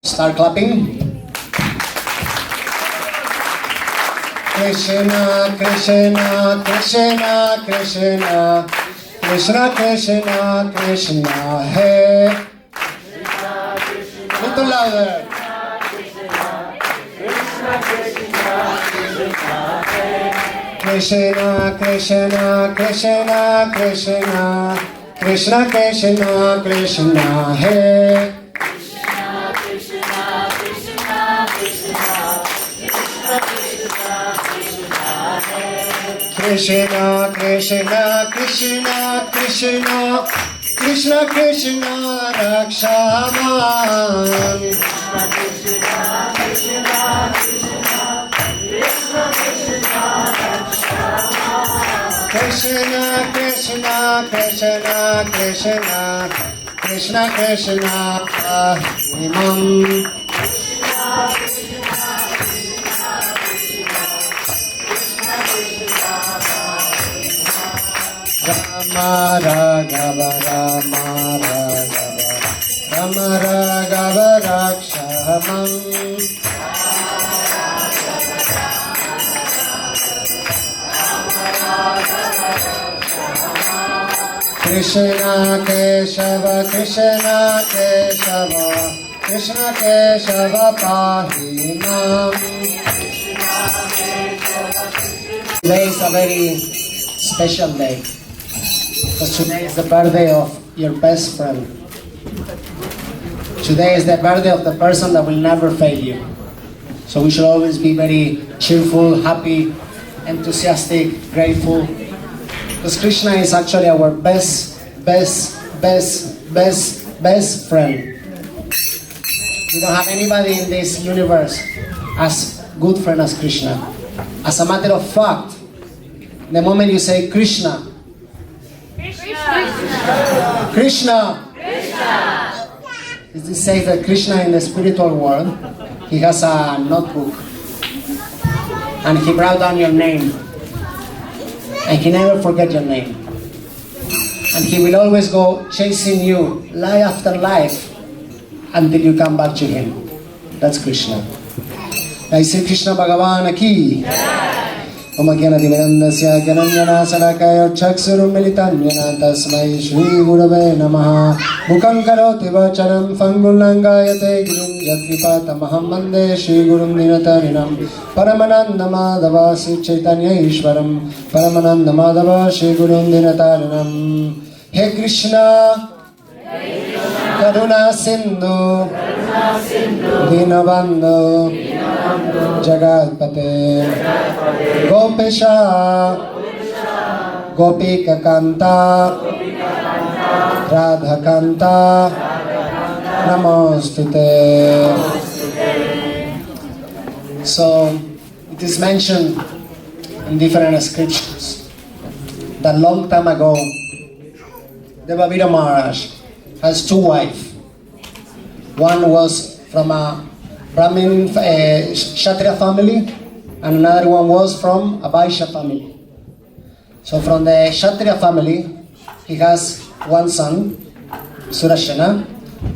Start clapping. Krishna, Krishna, Krishna, Krishna, Krishna, Krishna, Krishna, Hey. Little louder. Krishna, Krishna, Krishna, Krishna, Krishna, Krishna, Krishna, Hey. Krishna, Krishna, Krishna, Krishna, Krishna, Krishna, Rakshaman. Krishna, Krishna, Krishna, Krishna, Krishna, Krishna, Imam. Rama Raghava Rama Raghava Rama Raghava Rakshamam. Krishna Keshava Krishna Keshava Krishna Keshava Pahinam. Today is a very special day, because today is the birthday of your best friend. Today is the birthday of the person that will never fail you. So we should always be very cheerful, happy, enthusiastic, grateful, because Krishna is actually our best friend. We don't have anybody in this universe as good friend as Krishna. As a matter of fact, the moment you say Krishna, Krishna, Krishna, it says that Krishna in the spiritual world, he has a notebook, and he wrote down your name, and he never forget your name, and he will always go chasing you life after life until you come back to him. That's Krishna. Jai Sri Krishna Bhagavan ki. Om Ajnana-timirandasya Jnananjana Salakaya Chaksurum Militanyana Tasmai Shri Gurave Namaha. Mukhaṁ karoti vachanam Phangulangayate Girim Yatkripatamaham Vande Shri Gurum Dinatarinam. Paramananda Madhava Sri Chaitanya Ishwaram. Paramananda Madhava Shri Gurum Dinatarinam. He Krishna Karuna Sindhu Dinabandhu Jagatpate Gopesha Gopika Kanta Radha Kanta Namostute. So it is mentioned in different scriptures that long time ago Devavira Maharaj has two wives. One was from a Brahmin Kshatriya family, and another one was from a Vaishya family. So from the Kshatriya family, he has one son, Surasena,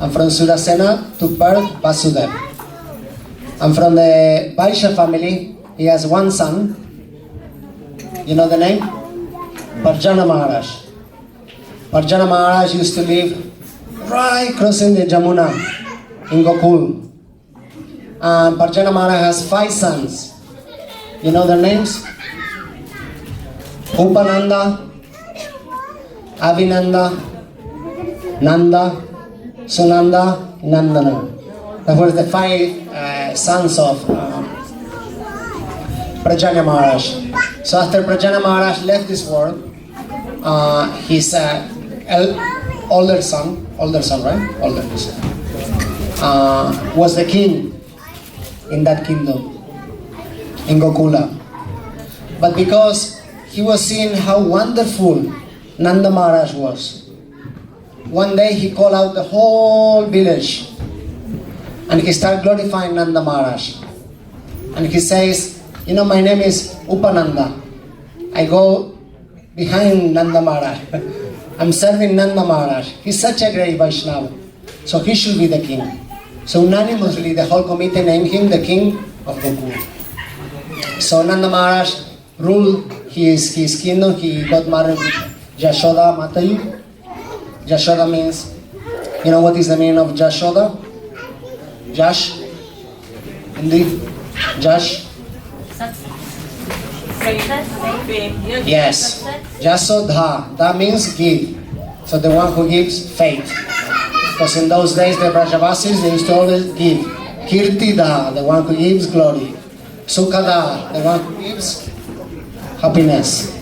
and from Surasena took birth Vasudeva. And from the Vaishya family, he has one son. You know the name? Parjana Maharaj. Parjana Maharaj used to live right crossing the Jamuna in Gokul. And Parjana Maharaj has 5 sons. You know their names? Upananda, Avinanda, Nanda, Sunanda, Nandana. That were the 5 sons of Parjana Maharaj. So after Parjana Maharaj left this world, his older son, right? Older son, was the king in that kingdom, in Gokula. But because he was seeing how wonderful Nanda Maharaj was, one day he called out the whole village and he started glorifying Nanda Maharaj. And he says, you know, my name is Upananda. I go behind Nanda Maharaj. I'm serving Nanda Maharaj. He's such a great Vaishnava. So he should be the king. So unanimously, the whole committee named him the king of Gokul. So Nanda Maharaj ruled his kingdom. He got married with Yashoda Mataji. Yashoda means, you know what is the meaning of Yashoda? Yash? Indeed. Yash? Yes. Yasodha. That means give. So the one who gives faith. Because in those days the Brajavasis, they used to always give. Kirtida, the one who gives glory. Sukhada, the one who gives happiness.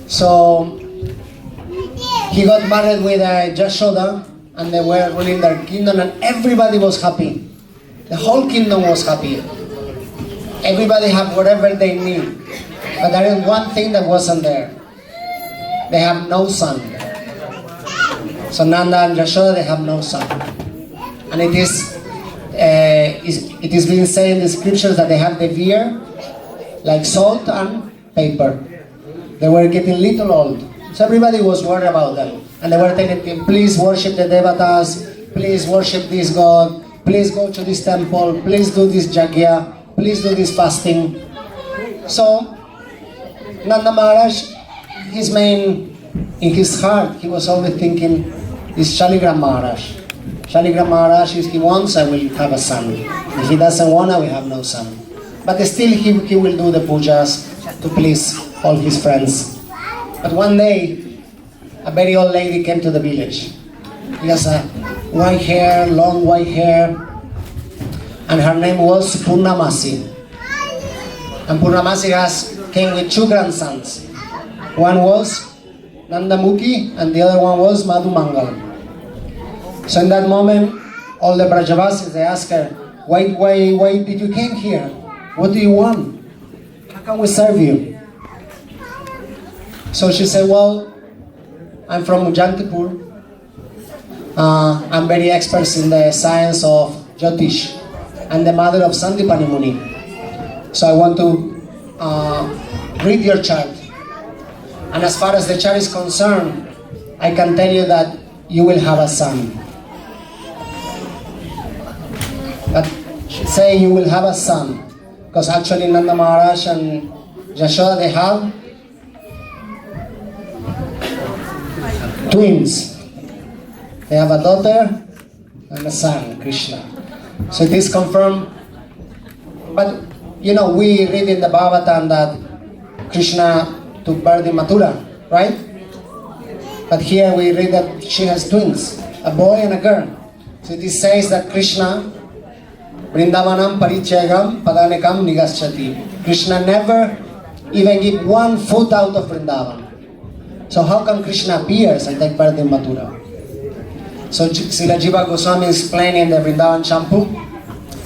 So he got married with Yashoda, and they were ruling their kingdom, and everybody was happy. The whole kingdom was happy. Everybody had whatever they need. But there is one thing that wasn't there. They have no son. So Nanda and Yashoda, they have no son. And it is being said in the scriptures that they have the beer like salt and paper. They were getting little old. So everybody was worried about them. And they were telling them, please worship the devatas, please worship this god, please go to this temple, please do this yajna, please do this fasting. So Nanda Maharaj, in his heart, he was always thinking, is Shaligram Maharaj. Shaligram Maharaj, if he wants, I will have a son. If he doesn't want, I will have no son. But still, he will do the pujas to please all his friends. But one day, a very old lady came to the village. She has a white hair, long white hair, and her name was Purnamasi. And Purnamasi came with two grandsons. One was Nandamukhi, and the other one was Madhumangal. So in that moment, all the Brajavasis, they asked her, why did you came here? What do you want? How can we serve you? So she said, well, I'm from Ujjantipur. I'm very expert in the science of Jyotish. I'm the mother of Sandipani Muni. So I want to read your chart. And as far as the chart is concerned, I can tell you that you will have a son. But say you will have a son, because actually Nanda Maharaj and Yashoda, they have twins. They have a daughter and a son, Krishna. So it is confirmed. But you know, we read in the Bhagavatam that Krishna took birth in Mathura, right? But here we read that she has twins, a boy and a girl. So it says that Krishna, Vrindavanam Parichayagam Padanekam Nigaschati. Krishna never even give 1 foot out of Vrindavan. So how come Krishna appears and take birth in Mathura? So Srila Jiva Goswami explained in the Vrindavan Champu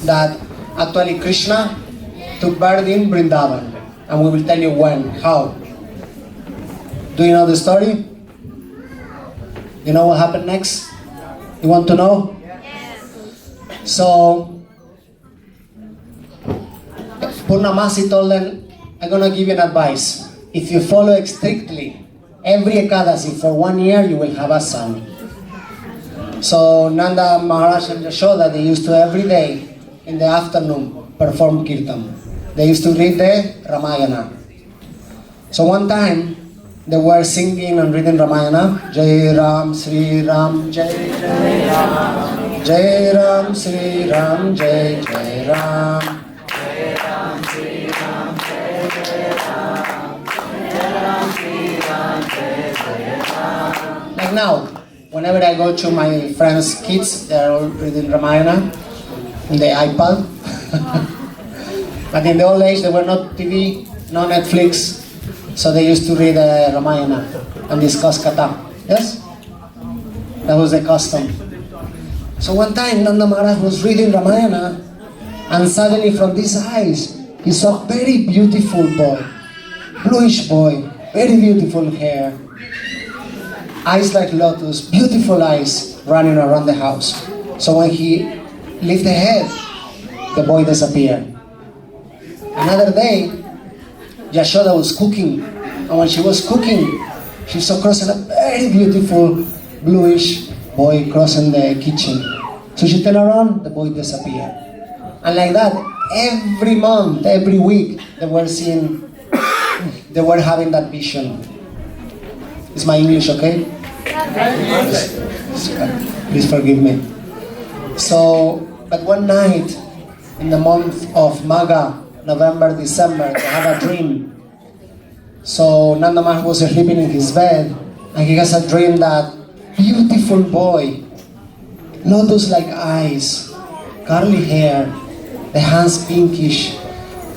that actually Krishna took birth in Vrindavan. And we will tell you when, how. Do you know the story? You know what happened next? You want to know? Yes. So Purnamasi told them, I'm going to give you an advice. If you follow it strictly, every Ekadashi for 1 year, you will have a son. So Nanda Maharaj and Yashoda, they used to every day in the afternoon perform Kirtan. They used to read the Ramayana. So one time, they were singing and reading Ramayana. Jai Ram, Sri Ram, Jai Jai Ram. Jai Ram, Sri Ram, Jai Jai Ram. Jai Ram, Sri Ram, Jai Jai Ram. Jai Ram, Sri Ram, Jai Jai Ram. Like now, whenever I go to my friends' kids, they're all reading Ramayana on the iPad. But in the old age, there were no TV, no Netflix. So they used to read Ramayana and discuss Katha. Yes? That was the custom. So one time Nanda Maharaj was reading Ramayana, and suddenly from these eyes, he saw a very beautiful boy. Bluish boy, very beautiful hair. Eyes like lotus, beautiful eyes running around the house. So when he lifted the head, the boy disappeared. Another day, Yashoda was cooking, and when she was cooking, she saw crossing a very beautiful bluish boy crossing the kitchen. So she turned around, the boy disappeared. And like that, every month, every week, they were having that vision. Is my English okay? Please forgive me. So, but one night, in the month of Magha, November, December, they had a dream. So Nanda Maharaj was sleeping in his bed, and he has a dream that beautiful boy, lotus-like eyes, curly hair, the hands pinkish,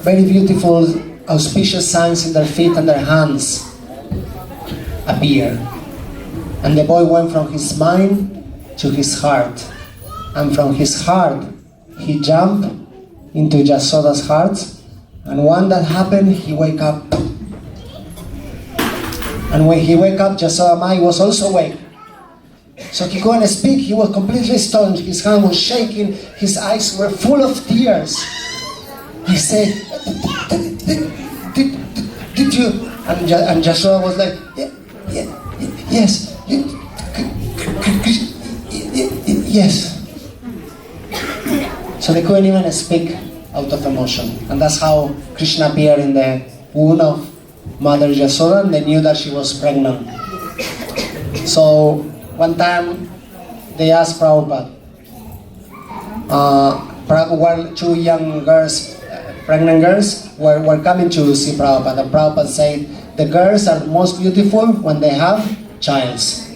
very beautiful, auspicious signs in their feet and their hands appear. And the boy went from his mind to his heart. And from his heart, he jumped into Yasoda's heart. And when that happened, he wake up. And when he wake up, Yasoda Mai was also awake. So he couldn't speak, he was completely stunned. His hand was shaking, his eyes were full of tears. He said, did you? And Yasoda was like, yes, yes. So they couldn't even speak out of emotion. And that's how Krishna appeared in the womb of Mother Yasoda, and they knew that she was pregnant. So one time they asked Prabhupada, two young girls, pregnant girls, were coming to see Prabhupada. And Prabhupada said, the girls are most beautiful when they have childs.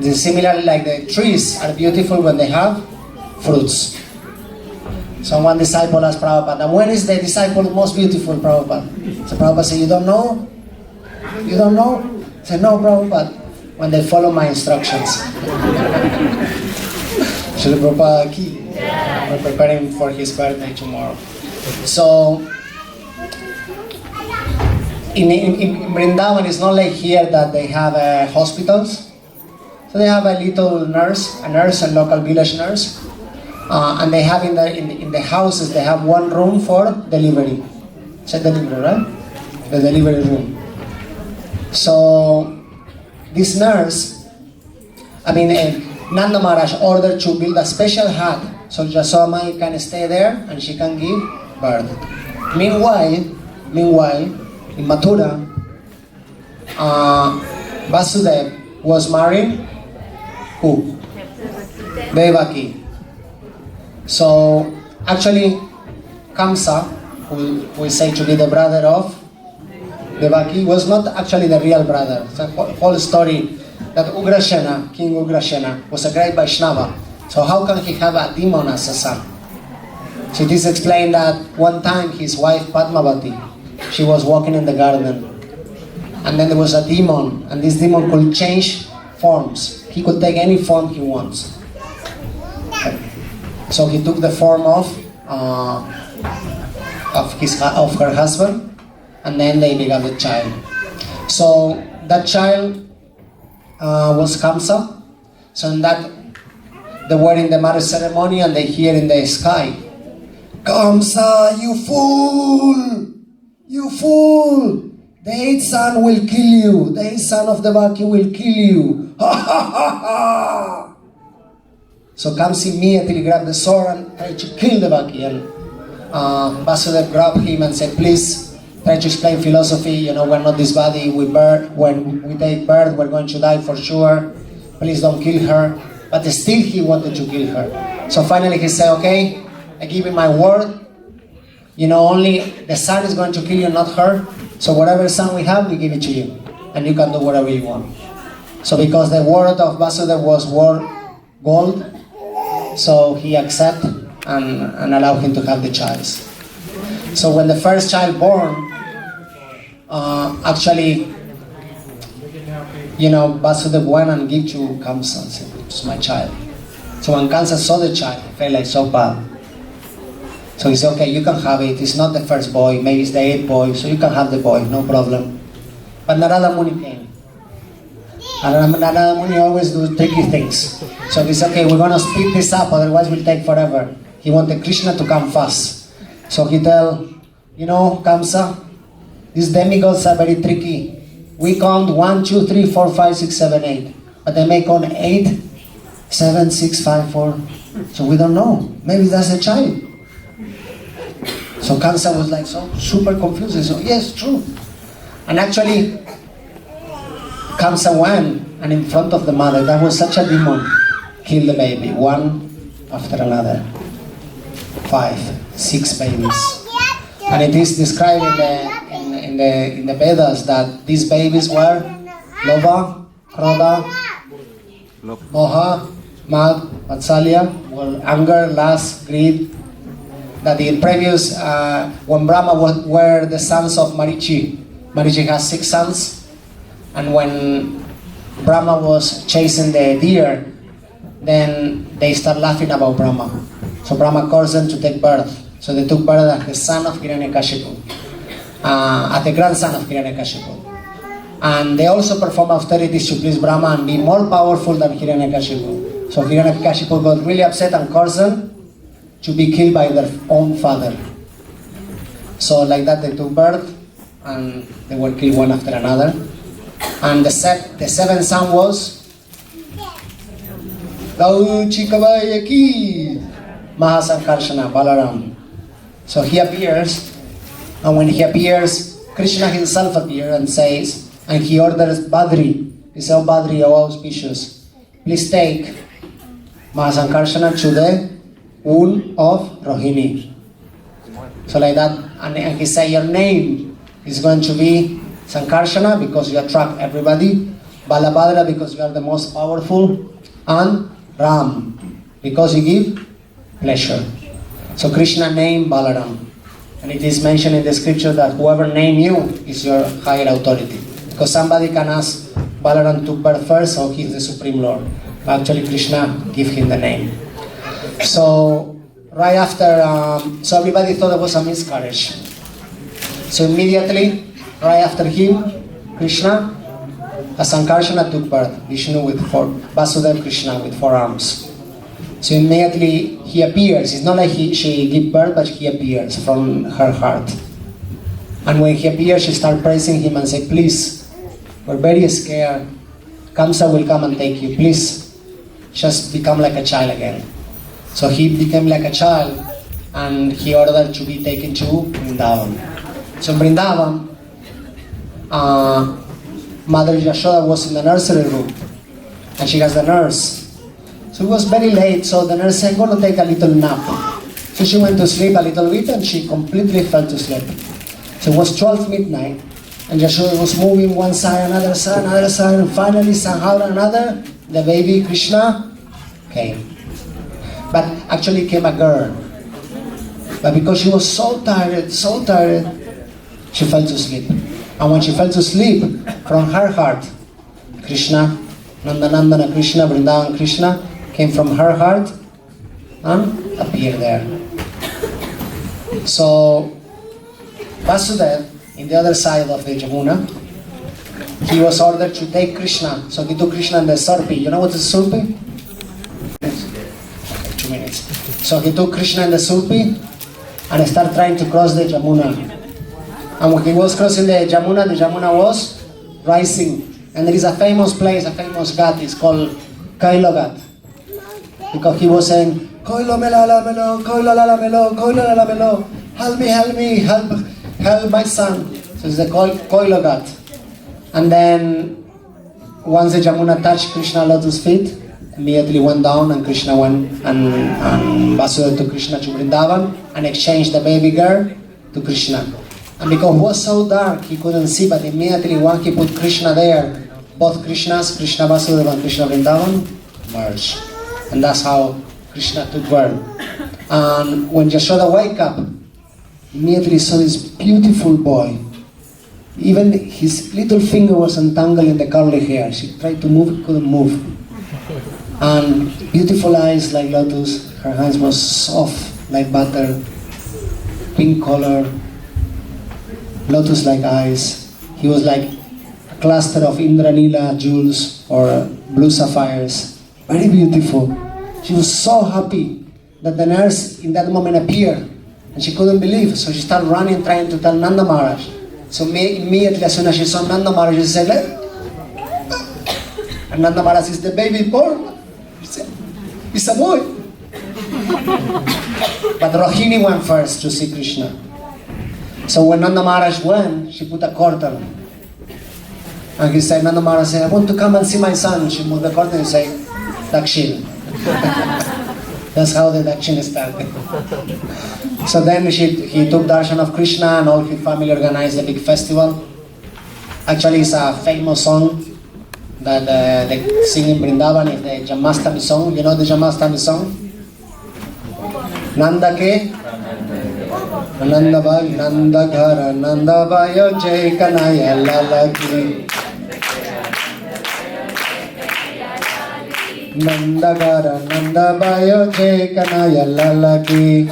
Similarly, like the trees are beautiful when they have fruits. So one disciple asked Prabhupada, and when is the disciple most beautiful, Prabhupada? So Prabhupada said, you don't know? You don't know? He said, no, Prabhupada, when they follow my instructions. Srila Prabhupada ki. We're preparing for his birthday tomorrow. So, in Vrindavan, it's not like here that they have hospitals. So they have a little nurse, a local village nurse. And they have in the houses, they have one room for delivery. It's a delivery, right? The delivery room. So this nurse, Nanda Maharaj ordered to build a special hut so Yasoda Mai can stay there and she can give birth. Meanwhile, in Mathura, Vasudev was marrying who? Devaki. So actually, Kamsa, who we say to be the brother of Devaki, was not actually the real brother. It's a whole story that Ugrasena, King Ugrasena, was a great Vaishnava. So how can he have a demon as a son? So it is explained that one time his wife Padmavati, she was walking in the garden, and then there was a demon, and this demon could change forms. He could take any form he wants. So he took the form of her husband, and then they begot a child. So that child was Kamsa. So in that, they were in the marriage ceremony, and they hear in the sky, Kamsa, you fool! You fool! The 8th son will kill you. The 8th son of Devaki will kill you. Ha ha ha ha! So Kamsa immediately grabbed the sword and tried to kill Devaki. And Vasudev grabbed him and said, please, try to explain philosophy. We're not this body. When we take birth, we're going to die for sure. Please don't kill her. But still he wanted to kill her. So finally he said, okay, I give you my word. Only the son is going to kill you, not her. So whatever son we have, we give it to you. And you can do whatever you want. So because the word of Vasudev was gold, so he accepted and allowed him to have the child. So when the first child born, Vasudev went and gave to Kamsa and said, it's my child. So when Kamsa saw the child, he felt like so bad. So he said, okay, you can have it. It's not the first boy, maybe it's the 8th boy, so you can have the boy, no problem. But Narada Muni came. And Narada Muni always do tricky things. So he said, okay, we're going to speed this up, otherwise we'll take forever. He wanted Krishna to come fast. So he tell, Kamsa, these demigods are very tricky. We count 1, 2, 3, 4, 5, 6, 7, 8. But they may count 8 7, 6, 5, 4. So we don't know. Maybe that's a child. So Kamsa was like so super confused. So yes, true. And actually, Kamsa went and in front of the mother, that was such a demon, killed the baby, one after another. 5, 6 babies. And it is described in the Vedas that these babies were Lova, Radha, Moha, Mad, Vatsalya, were anger, lust, greed. That the previous, when Brahma were the sons of Marichi, Marichi has 6 sons, and when Brahma was chasing the deer, then they start laughing about Brahma. So Brahma caused them to take birth. So they took birth as the son of Hiranyakashipu, as the grandson of Hiranyakashipu. And they also perform austerities to please Brahma and be more powerful than Hiranyakashipu. So Hiranyakashipu got really upset and caused them to be killed by their own father. So like that they took birth and they were killed one after another. And the seventh son was Mahasankarshana, Balaram. So he appears, and when he appears, Krishna himself appears and says, and he orders Badri, he says, "Oh Badri, oh auspicious, please take Mahasankarshana to the wound of Rohini." So like that, and he said, your name is going to be Sankarshana because you attract everybody, Balabhadra because you are the most powerful, and Ram because you give pleasure. So Krishna named Balaram, and it is mentioned in the scripture that whoever name you is your higher authority. Because somebody can ask, Balaram took birth first, so he is the Supreme Lord. But actually Krishna gave him the name. So right after, so everybody thought it was a miscarriage. So immediately, right after him, Krishna, Sankarshana took birth, Vishnu with 4, Vasudeva Krishna with 4 arms. So immediately he appears. It's not like she gave birth, but he appears from her heart. And when he appears, she starts praising him and say, please, we're very scared. Kamsa will come and take you. Please, just become like a child again. So he became like a child, and he ordered to be taken to Vrindavan. So in Vrindavan, Mother Yashoda was in the nursery room, and she has the nurse. So it was very late, so the nurse said, I'm going to take a little nap. So she went to sleep a little bit, and she completely fell to sleep. So it was 12 midnight, and Yashoda was moving one side, another side, and finally, somehow or another, the baby Krishna came. But actually came a girl. But because she was so tired, she fell to sleep. And when she fell to sleep, from her heart, Krishna, Nandanandana Krishna, Vrindavan Krishna, came from her heart and appeared there. So, Vasudeva, in the other side of the Jamuna, he was ordered to take Krishna. So he took Krishna in the Surpi. You know what is Surpi? Okay, 2 minutes. So he took Krishna in the Surpi and started trying to cross the Jamuna. And when he was crossing the Jamuna was rising. And there is a famous place, a famous ghat, it's called Kailo Ghat. Because he was saying, Koilo melala melo, Koilo lala melo, Koilo lala melo, help me, help my son. So it's the Koilo Ghat. And then, once the Jamuna touched Krishna's lotus feet, immediately went down and Krishna went and Vasudeva took Krishna to Vrindavan and exchanged the baby girl to Krishna. And because it was so dark, he couldn't see, but immediately when he put Krishna there, both Krishnas, Krishna Vasudeva and Krishna Vrindavan, merged. And that's how Krishna took birth. And when Yashoda woke up, immediately saw this beautiful boy. Even his little finger was entangled in the curly hair. She tried to move, couldn't move. And beautiful eyes like lotus. Her hands were soft like butter, pink color, lotus-like eyes. He was like a cluster of Indranila jewels or blue sapphires. Very beautiful. She was so happy that the nurse in that moment appeared, and she couldn't believe. So she started running, trying to tell Nanda Maharaj. So immediately, as soon as she saw Nanda Maharaj, she said, and Nanda Maharaj is the baby born. She said, It's a boy. But Rohini went first to see Krishna. So when Nanda Maharaj went, she put a curtain. And he said, Nanda Maharaj said, I want to come and see my son. She moved the curtain and said, Dakshin. That's how the Dakshin started. So then he took darshan of Krishna and all his family organized a big festival. Actually, it's a famous song that they sing in Vrindavan. It's the Janmashtami song. You know the Janmashtami song? Nanda ke? Nanda Bhai, Nanda Ghara, Nanda Bhayo, Jai Kanaya Lala ki. Nanda Ghara, Nanda Bhayo, Jai Kanaya Lala ki.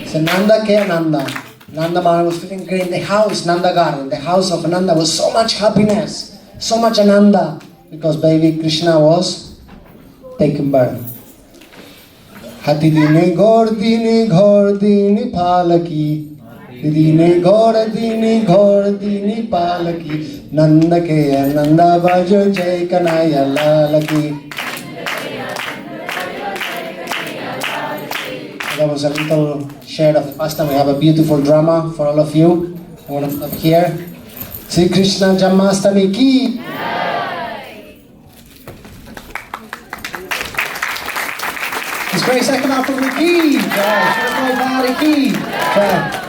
So Nanda ke Nanda. Nanda Maharaj was feeling great in the house, Nanda Ghara. The house of Nanda was so much happiness, so much Ananda, because baby Krishna was taken birth. Hati dine gor dini palaki. Dine gor dini palaki. Nanda ke Nanda Bhajo Jai Kanaya Lalaki. That was a little share of the pastime. We have a beautiful drama for all of you. I want to stop here. Sri Krishna Janmashtami ki. His Grace Ekanatha Gaura ki. Jai. Shri Sri Jagannatha ki. Jai.